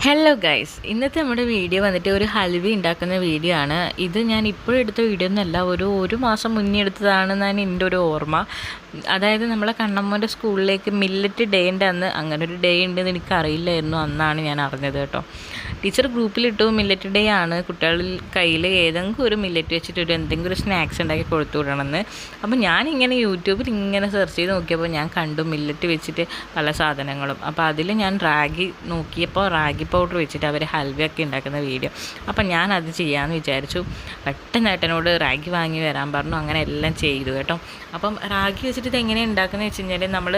Hello guys, ഇന്നത്തെ നമ്മുടെ video വന്നിട്ട് ഒരു ഹൽവ ഉണ്ടാക്കുന്ന വീഡിയോ ആണ്. ഇത് ഞാൻ ഇപ്പോഴും എടുത്ത വീഡിയോ ഒന്നുമല്ല, ഒരു മാസം മുന്നേ എടുത്തതാണെന്നാണ് എൻ്റെ ഒരു ഓർമ്മ. അതായത് നമ്മളെ കണ്ണമ്മൻ്റെ സ്കൂളിലേക്ക് മില്ലറ്റ് ഡേ ഉണ്ട് അന്ന്. അങ്ങനെ ഒരു ഡേ ഉണ്ടെന്ന് എനിക്കറിയില്ലായിരുന്നു, അന്നാണ് ഞാൻ അറിഞ്ഞത് കേട്ടോ. ടീച്ചർ ഗ്രൂപ്പിലിട്ടു മില്ലറ്റ് ഡേ ആണ്, കുട്ടികളിൽ കയ്യിൽ ഏതെങ്കിലും ഒരു മില്ലറ്റ് വെച്ചിട്ട് എന്തെങ്കിലും ഒരു സ്നാക്സ് ഉണ്ടാക്കി കൊടുത്തു വിടണമെന്ന്. അപ്പോൾ ഞാനിങ്ങനെ യൂട്യൂബിൽ ഇങ്ങനെ സെർച്ച് ചെയ്ത് നോക്കിയപ്പോൾ ഞാൻ കണ്ടു മില്ലറ്റ് വെച്ചിട്ട് പല സാധനങ്ങളും. അപ്പോൾ അതിൽ ഞാൻ റാഗി നോക്കിയപ്പോൾ റാഗി പൗഡർ വെച്ചിട്ട് അവർ ഹൽവയൊക്കെ ഉണ്ടാക്കുന്ന വീഡിയോ. അപ്പം ഞാനത് ചെയ്യാമെന്ന് വിചാരിച്ചു. പെട്ടെന്ന് ഏട്ടനോട് റാഗി വാങ്ങി വരാൻ പറഞ്ഞു. അങ്ങനെ എല്ലാം ചെയ്തു കേട്ടോ. അപ്പം റാഗി വെച്ചിട്ട് ഇത് എങ്ങനെയാണ് ഉണ്ടാക്കുന്നത് വെച്ച് കഴിഞ്ഞാൽ നമ്മൾ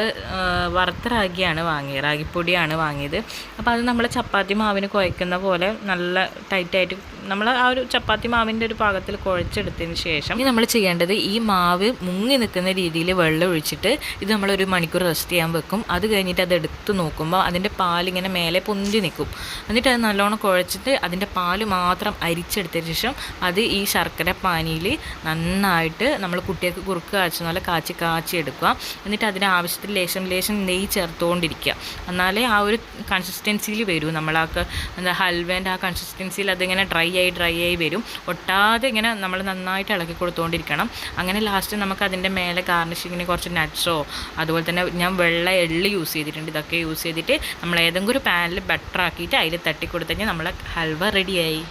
വറുത്ത റാഗിയാണ് വാങ്ങിയത്, റാഗിപ്പൊടിയാണ് വാങ്ങിയത്. അപ്പോൾ അത് നമ്മൾ ചപ്പാത്തി മാവിന് കുഴക്കുന്ന പോലെ നല്ല ടൈറ്റായിട്ട് നമ്മൾ ആ ഒരു ചപ്പാത്തി മാവിൻ്റെ ഒരു പാകത്തിൽ കുഴച്ചെടുത്തതിന് ശേഷം ഇനി നമ്മൾ ചെയ്യേണ്ടത് ഈ മാവ് മുങ്ങി നിൽക്കുന്ന രീതിയിൽ വെള്ളം ഒഴിച്ചിട്ട് ഇത് നമ്മളൊരു മണിക്കൂർ റെസ്റ്റ് ചെയ്യാൻ വെക്കും. അത് കഴിഞ്ഞിട്ട് അത് എടുത്ത് നോക്കുമ്പോൾ അതിൻ്റെ പാലിങ്ങനെ മേലെ പൊന്തി നിൽക്കും. എന്നിട്ട് അത് നല്ലോണം കുഴച്ചിട്ട് അതിൻ്റെ പാല് മാത്രം അരിച്ചെടുത്തതിന് ശേഷം അത് ഈ ശർക്കര പാനിയിൽ നന്നായിട്ട് നമ്മൾ കുട്ടികൾക്ക് കുറുക്ക് കാച്ചുന്ന പോലെ കാച്ചി എടുക്കുക. എന്നിട്ട് അതിന് ആവശ്യത്തിൽ ലേശം നെയ്യ് ചേർത്തുകൊണ്ടിരിക്കുക. എന്നാലേ ആ ഒരു കൺസിസ്റ്റൻസിയിൽ വരൂ. നമ്മളാക്ക് എന്താ ഹൽവേൻ്റെ ആ കൺസിസ്റ്റൻസിയിൽ അതിങ്ങനെ ഡ്രൈ ആയി വരും. ഒട്ടാതെ ഇങ്ങനെ നമ്മൾ നന്നായിട്ട് ഇളക്കി കൊടുത്തുകൊണ്ടിരിക്കണം. അങ്ങനെ ലാസ്റ്റ് നമുക്ക് അതിൻ്റെ മേലെ ഗാർണിഷിങ്ങിന് കുറച്ച് നട്ട്സോ അതുപോലെ തന്നെ ഞാൻ വെള്ള എള്ളി യൂസ് ചെയ്തിട്ടുണ്ട്. ഇതൊക്കെ യൂസ് ചെയ്തിട്ട് നമ്മൾ ഏതെങ്കിലും ഒരു പാനിൽ ബട്ടർ ആക്കിയിട്ട് അതിൽ തട്ടി കൊടുത്തു കഴിഞ്ഞാൽ നമ്മളെ ഹൽവ റെഡിയായി.